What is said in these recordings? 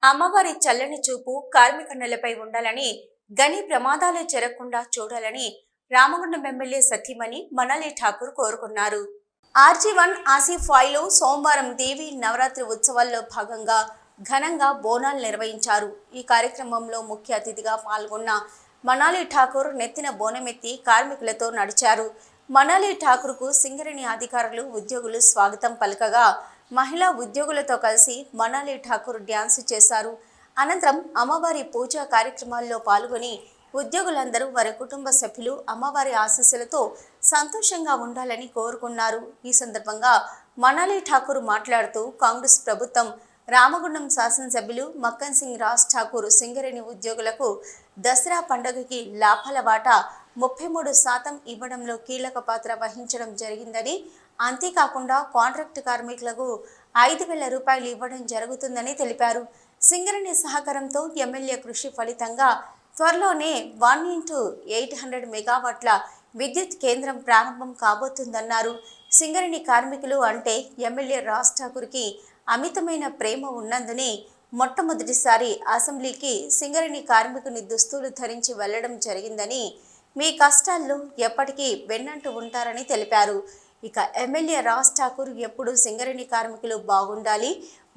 అమ్మవారి చల్లని చూపు కార్మిక నెలపై ఉండాలని, గని ప్రమాదాలు జరగకుండా చూడాలని రామగుండం ఎమ్మెల్యే సతీమణి మనాలి ఠాకూర్ కోరుకున్నారు. RG1 ఆసిఫాయిలో సోమవారం దేవి నవరాత్రి ఉత్సవాల్లో భాగంగా ఘనంగా బోనాలు నిర్వహించారు. ఈ కార్యక్రమంలో ముఖ్య అతిథిగా పాల్గొన్న మనాలి ఠాకూర్ నెత్తిన బోనమెత్తి కార్మికులతో నడిచారు. మనాలి ఠాకూర్కు సింగరేణి అధికారులు, ఉద్యోగులు స్వాగతం పలకగా మహిళా ఉద్యోగులతో కలిసి మనాలి ఠాకూర్ డ్యాన్స్ చేశారు. అనంతరం అమ్మవారి పూజా కార్యక్రమాల్లో పాల్గొని ఉద్యోగులందరూ వారి కుటుంబ సభ్యులు అమ్మవారి ఆశీస్సులతో సంతోషంగా ఉండాలని కోరుకున్నారు. ఈ సందర్భంగా మనాలి ఠాకూర్ మాట్లాడుతూ కాంగ్రెస్ ప్రభుత్వం రామగుండం శాసనసభ్యులు మక్కన్ సింగ్ రాజ్ ఠాకూర్ సింగరేణి ఉద్యోగులకు దసరా పండుగకి లాభాల వాటా 33% ఇవ్వడంలో కీలక పాత్ర వహించడం జరిగిందని, అంతేకాకుండా కాంట్రాక్ట్ కార్మికులకు 5,000 రూపాయలు ఇవ్వడం జరుగుతుందని తెలిపారు. సింగరేణి సహకారంతో ఎమ్మెల్యే కృషి ఫలితంగా త్వరలోనే 1x800 మెగావాట్ల విద్యుత్ కేంద్రం ప్రారంభం కాబోతుందన్నారు. సింగరేణి కార్మికులు అంటే ఎమ్మెల్యే రాజ్ ఠాకూర్కి అమితమైన ప్రేమ ఉన్నందునే మొట్టమొదటిసారి అసెంబ్లీకి సింగరేణి కార్మికుని దుస్తులు ధరించి వెళ్లడం జరిగిందని, మీ కష్టాల్లో ఎప్పటికీ వెన్నంటూ ఉంటారని తెలిపారు. ఇక ఎమ్మెల్యే రాజ్ ఠాకూర్ ఎప్పుడు సింగరేణి కార్మికులు బాగుండాలి,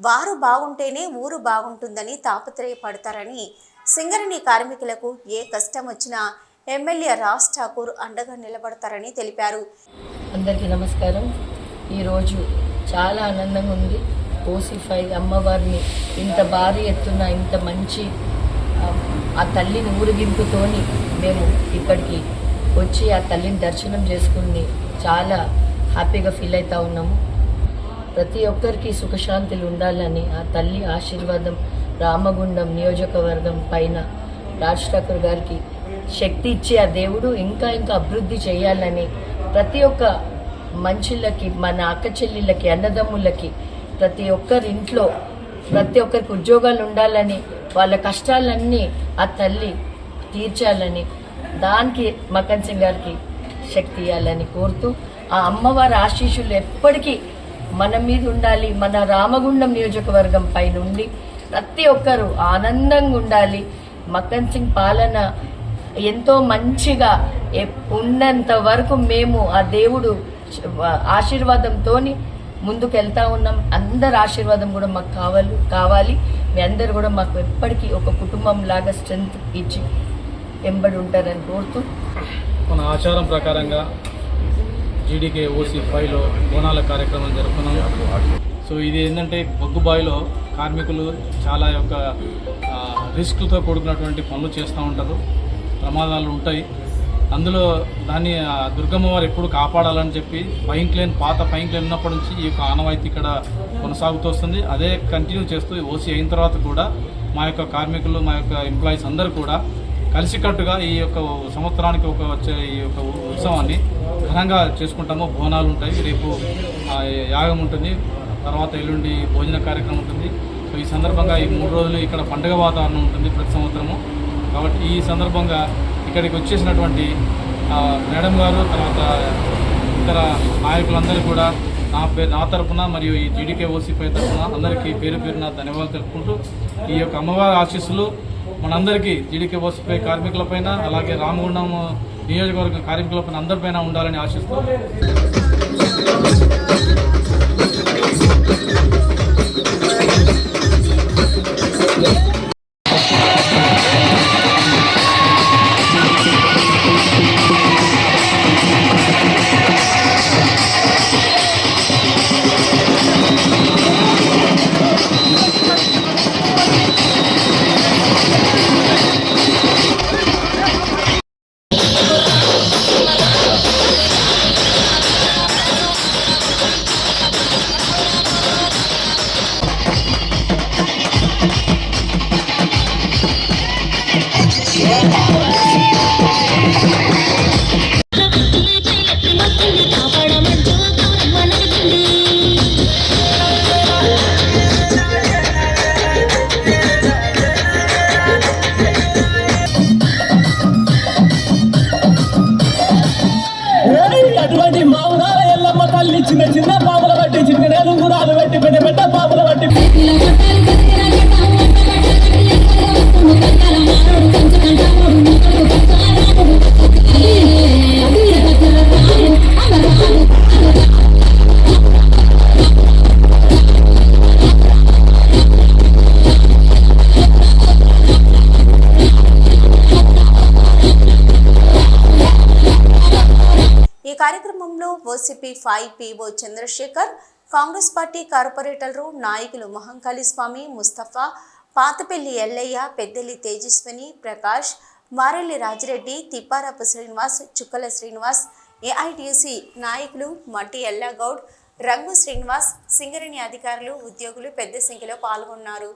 వారు బాగుంటేనే ఊరు బాగుంటుందని తాపత్రయపడతారని, సింగరేణి కార్మికులకు ఏ కష్టం వచ్చినా ఎమ్మెల్యే రాజ్ ఠాకూర్ అండగా నిలబడతారని తెలిపారు. అందరికీ నమస్కారం. ఈరోజు చాలా ఆనందంగా ఉంది. ఓసిఫై అమ్మవారిని ఇంత భారీ ఎత్తున, ఇంత మంచి ఆ తల్లిని ఊరేగింపుతోని మేము ఇక్కడికి వచ్చి ఆ తల్లిని దర్శనం చేసుకుని చాలా హ్యాపీగా ఫీల్ అవుతూ ఉన్నాము. ప్రతి ఒక్కరికి సుఖశాంతులు ఉండాలని ఆ తల్లి ఆశీర్వాదం రామగుండం నియోజకవర్గం పైన రాజ్ ఠాకూర్ గారికి శక్తి ఇచ్చి ఆ దేవుడు ఇంకా అభివృద్ధి చేయాలని, ప్రతి ఒక్క మనుషులకి, మన అక్క చెల్లెళ్ళకి, అన్నదమ్ములకి, ప్రతి ఒక్కరి ఇంట్లో ప్రతి ఒక్కరికి ఉద్యోగాలు ఉండాలని, వాళ్ళ కష్టాలన్నీ ఆ తల్లి తీర్చాలని, దానికి మక్కన్ సింగ్ గారికి శక్తి ఇవ్వాలని కోరుతూ, ఆ అమ్మవారి ఆశీస్సులు ఎప్పటికీ మన మీద ఉండాలి. మన రామగుండం నియోజకవర్గం పైన ఉండి ప్రతి ఒక్కరూ ఆనందంగా ఉండాలి. మక్కన్ సింగ్ పాలన ఎంతో మంచిగా ఉన్నంత వరకు మేము ఆ దేవుడు ఆశీర్వాదంతో ముందుకు వెళ్తా ఉన్నాం. అందరి ఆశీర్వాదం కూడా మాకు కావాలి. మీ అందరు కూడా మాకు ఎప్పటికీ ఒక కుటుంబం లాగా స్ట్రెంత్ ఇచ్చి వెంబడి ఉంటారని కోరుతూ, మన ఆచారం ప్రకారంగా జీడీకే ఓసి5లో బోనాల కార్యక్రమం జరుపుకున్నాం. సో ఇది ఏంటంటే బొగ్గుబాయిలో కార్మికులు చాలా యొక్క రిస్క్లతో కూడుకున్నటువంటి పనులు చేస్తూ ఉంటారు, ప్రమాదాలు ఉంటాయి. అందులో దాన్ని దుర్గమ్మ వారు ఎప్పుడు కాపాడాలని చెప్పి పాత పైంక్ లైన్ ఉన్నప్పటి నుంచి ఈ యొక్క ఆనవాయితీ ఇక్కడ కొనసాగుతూ వస్తుంది. అదే కంటిన్యూ చేస్తూ ఓసీ అయిన తర్వాత కూడా మా యొక్క కార్మికులు, మా యొక్క ఎంప్లాయీస్ అందరూ కూడా కలిసికట్టుగా ఈ యొక్క సంవత్సరానికి వచ్చే ఈ యొక్క ఉత్సవాన్ని ఘనంగా చేసుకుంటాము. బోనాలు ఉంటాయి, రేపు యాగం ఉంటుంది, తర్వాత ఎల్లుండి భోజన కార్యక్రమం ఉంటుంది. సో ఈ సందర్భంగా ఈ 3 రోజులు ఇక్కడ పండుగ వాతావరణం ఉంటుంది ప్రతి సంవత్సరము. కాబట్టి ఈ సందర్భంగా ఇక్కడికి వచ్చేసినటువంటి మేడం గారు, తర్వాత ఇతర నాయకులందరూ కూడా నా తరఫున మరియు ఈ జీడీకే ఓసీపై తరఫున అందరికీ పేరున ధన్యవాదాలు తెలుపుకుంటూ, ఈ యొక్క అమ్మవారి ఆశీస్సులు మనందరికీ జీడీకే ఓసీపై కార్మికులపైన, అలాగే రామగుండం నియోజకవర్గ కార్మికులపైన అందరిపైన ఉండాలని ఆశిస్తూ కార్యక్రమంలో OCP 5 PO Chandrashekar, Congress party కార్పొరేటర్లు నాయకులు మహంకాళి స్వామి, ముస్తఫా, పాతపల్లి ఎల్లయ్య, పెద్దెల్లి తేజస్విని, ప్రకాష్, మారెల్లి రాజిరెడ్డి, తిప్పారపు శ్రీనివాస్, చుక్కల శ్రీనివాస్, ఏఐటీసీ నాయకులు మట్టి ఎల్లాగౌడ్, రంగు శ్రీనివాస్, సింగరేణి అధికారులు, ఉద్యోగులు పెద్ద సంఖ్యలో పాల్గొన్నారు.